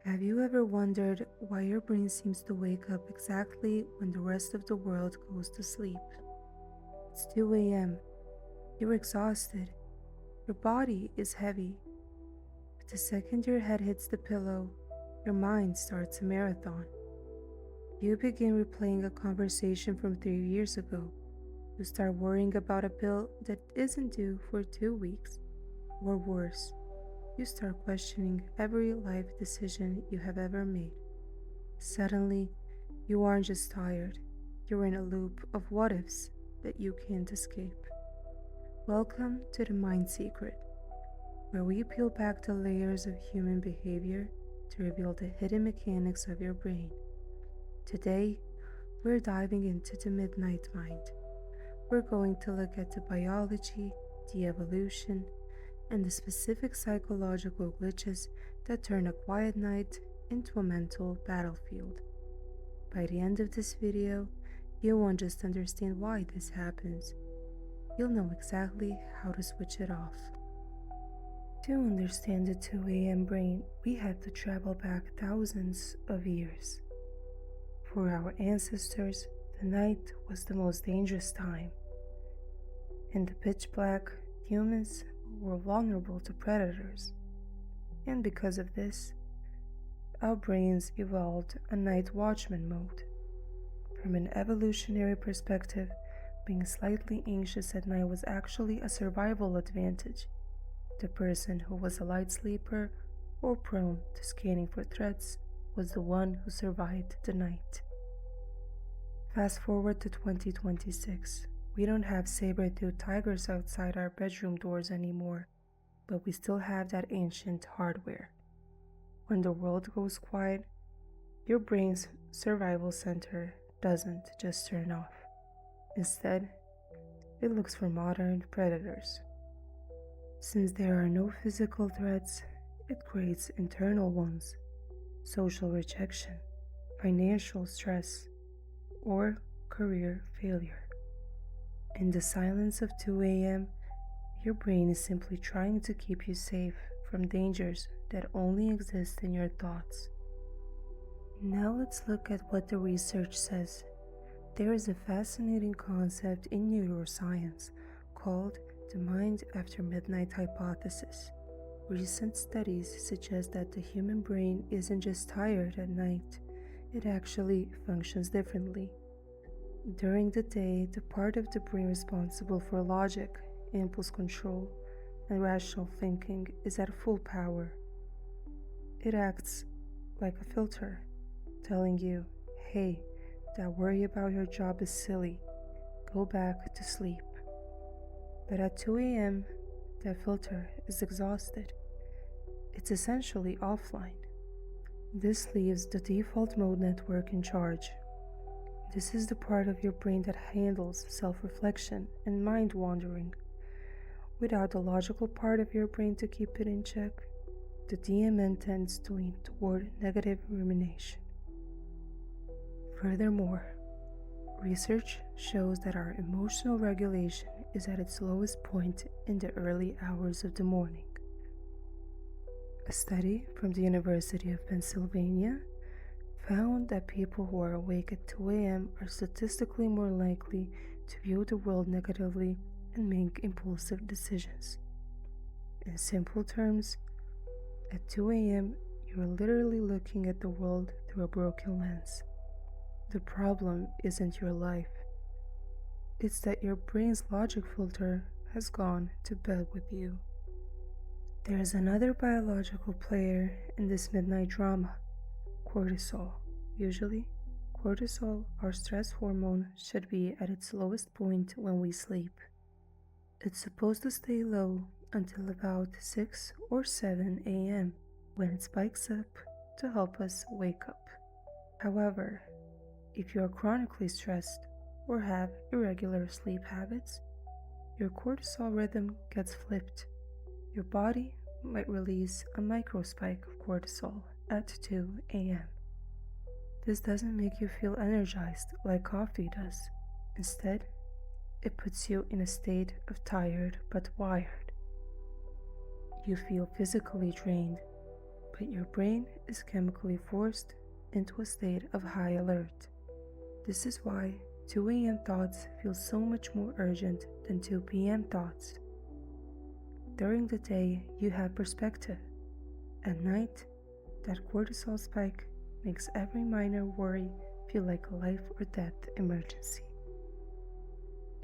Have you ever wondered why your brain seems to wake up exactly when the rest of the world goes to sleep? It's 2 a.m. You're exhausted. Your body is heavy. But the second your head hits the pillow, your mind starts a marathon. You begin replaying a conversation from 3 years ago. You start worrying about a bill that isn't due for 2 weeks. Or worse, you start questioning every life decision you have ever made. Suddenly, you aren't just tired, you're in a loop of what ifs that you can't escape. Welcome to the Mind Secret, where we peel back the layers of human behavior to reveal the hidden mechanics of your brain. Today, we're diving into the midnight mind. We're going to look at the biology, the evolution, and the specific psychological glitches that turn a quiet night into a mental battlefield. By the end of this video, you won't just understand why this happens, you'll know exactly how to switch it off. To understand the 2 a.m. brain, we have to travel back thousands of years. For our ancestors, the night was the most dangerous time. In the pitch black, humans were vulnerable to predators. And because of this, our brains evolved a night watchman mode. From an evolutionary perspective, being slightly anxious at night was actually a survival advantage. The person who was a light sleeper or prone to scanning for threats was the one who survived the night. Fast forward to 2026. We don't have saber-toothed tigers outside our bedroom doors anymore, but we still have that ancient hardware. When the world goes quiet, your brain's survival center doesn't just turn off. Instead, it looks for modern predators. Since there are no physical threats, it creates internal ones: social rejection, financial stress, or career failure. In the silence of 2 a.m., your brain is simply trying to keep you safe from dangers that only exist in your thoughts. Now let's look at what the research says. There is a fascinating concept in neuroscience called the mind after midnight hypothesis. Recent studies suggest that the human brain isn't just tired at night, it actually functions differently. During the day, the part of the brain responsible for logic, impulse control, and rational thinking is at full power. It acts like a filter, telling you, hey, that worry about your job is silly, go back to sleep. But at 2 a.m., that filter is exhausted. It's essentially offline. This leaves the default mode network in charge. This is the part of your brain that handles self-reflection and mind wandering. Without the logical part of your brain to keep it in check, the DMN tends to lean toward negative rumination. Furthermore, research shows that our emotional regulation is at its lowest point in the early hours of the morning. A study from the University of Pennsylvania found that people who are awake at 2 a.m. are statistically more likely to view the world negatively and make impulsive decisions. In simple terms, at 2 a.m., you are literally looking at the world through a broken lens. The problem isn't your life. It's that your brain's logic filter has gone to bed with you. There's another biological player in this midnight drama: cortisol. Usually, cortisol, our stress hormone, should be at its lowest point when we sleep. It's supposed to stay low until about 6 or 7 a.m. when it spikes up to help us wake up. However, if you are chronically stressed or have irregular sleep habits, your cortisol rhythm gets flipped. Your body might release a micro spike of cortisol at 2 a.m. This doesn't make you feel energized like coffee does. Instead, it puts you in a state of tired but wired. You feel physically drained, but your brain is chemically forced into a state of high alert. This is why 2 a.m. thoughts feel so much more urgent than 2 p.m. thoughts. During the day, you have perspective. At night, that cortisol spike makes every minor worry feel like a life or death emergency.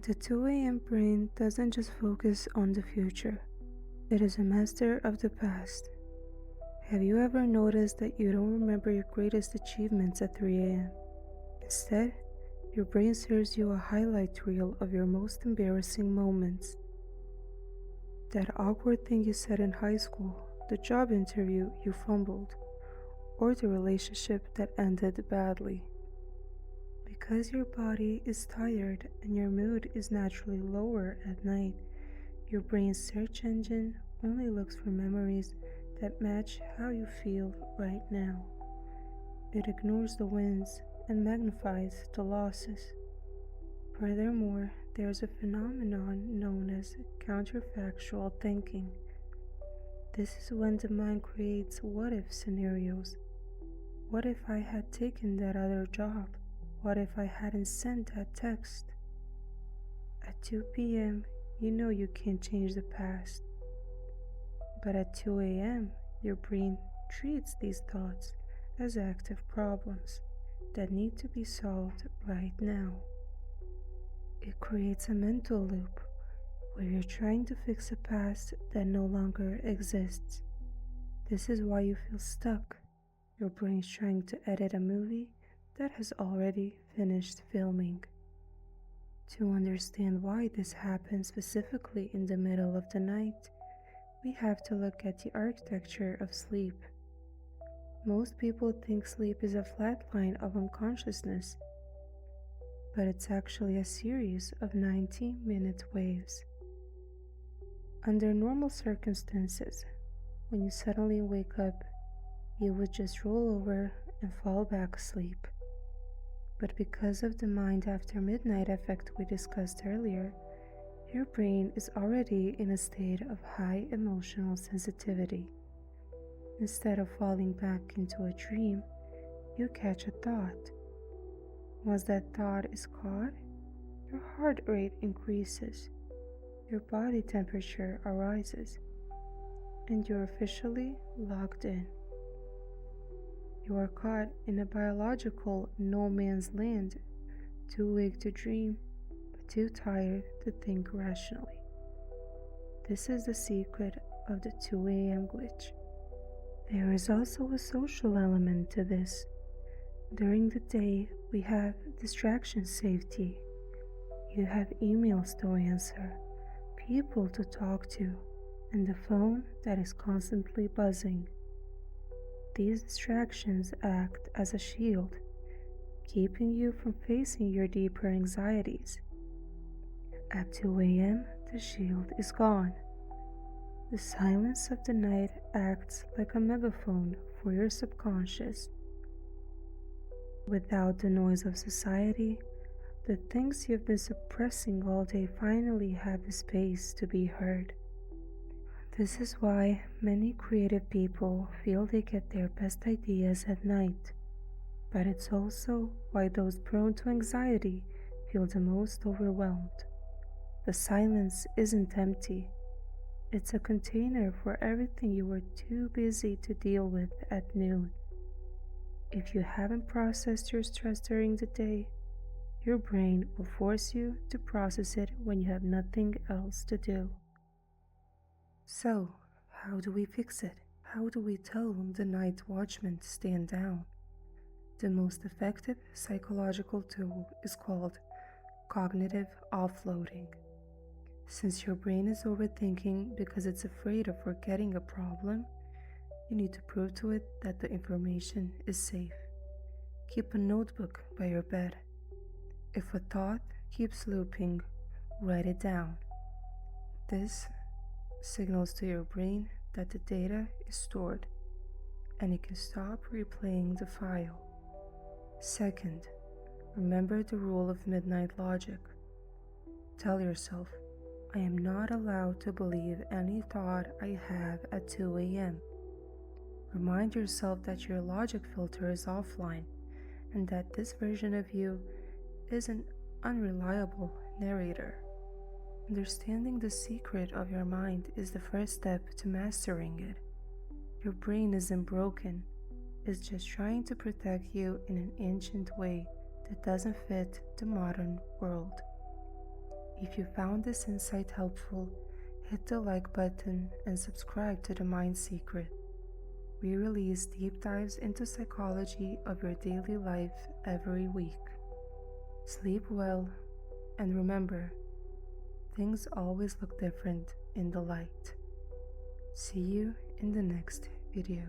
The 2 a.m. brain doesn't just focus on the future, it is a master of the past. Have you ever noticed that you don't remember your greatest achievements at 3 a.m.? Instead, your brain serves you a highlight reel of your most embarrassing moments. That awkward thing you said in high school, the job interview you fumbled, or the relationship that ended badly. Because your body is tired and your mood is naturally lower at night, your brain's search engine only looks for memories that match how you feel right now. It ignores the wins and magnifies the losses. Furthermore, there's a phenomenon known as counterfactual thinking. This is when the mind creates what-if scenarios. What if I had taken that other job? What if I hadn't sent that text? At 2 p.m., you know you can't change the past. But at 2 a.m., your brain treats these thoughts as active problems that need to be solved right now. It creates a mental loop where you're trying to fix a past that no longer exists. This is why you feel stuck. Your brain's trying to edit a movie that has already finished filming. To understand why this happens specifically in the middle of the night, we have to look at the architecture of sleep. Most people think sleep is a flat line of unconsciousness, but it's actually a series of 90-minute waves. Under normal circumstances, when you suddenly wake up, you would just roll over and fall back asleep. But because of the mind after midnight effect we discussed earlier, your brain is already in a state of high emotional sensitivity. Instead of falling back into a dream, you catch a thought. Once that thought is caught, your heart rate increases, your body temperature arises, and you're officially locked in. You are caught in a biological no man's land, too weak to dream, but too tired to think rationally. This is the secret of the 2 a.m. glitch. There is also a social element to this. During the day, we have distraction safety. You have emails to answer, people to talk to, and the phone that is constantly buzzing. These distractions act as a shield, keeping you from facing your deeper anxieties. At 2 a.m., the shield is gone. The silence of the night acts like a megaphone for your subconscious. Without the noise of society, the things you've been suppressing all day finally have the space to be heard. This is why many creative people feel they get their best ideas at night, but it's also why those prone to anxiety feel the most overwhelmed. The silence isn't empty. It's a container for everything you were too busy to deal with at noon. If you haven't processed your stress during the day, your brain will force you to process it when you have nothing else to do. So, how do we fix it? How do we tell the night watchman to stand down? The most effective psychological tool is called cognitive offloading. Since your brain is overthinking because it's afraid of forgetting a problem, you need to prove to it that the information is safe. Keep a notebook by your bed. If a thought keeps looping, write it down. This signals to your brain that the data is stored and it can stop replaying the file. Second, remember the rule of midnight logic. Tell yourself, I am not allowed to believe any thought I have at 2 a.m. Remind yourself that your logic filter is offline and that this version of you is an unreliable narrator. Understanding the secret of your mind is the first step to mastering it. Your brain isn't broken, it's just trying to protect you in an ancient way that doesn't fit the modern world. If you found this insight helpful, hit the like button and subscribe to The Mind Secret. We release deep dives into psychology of your daily life every week. Sleep well, and remember, things always look different in the light. See you in the next video.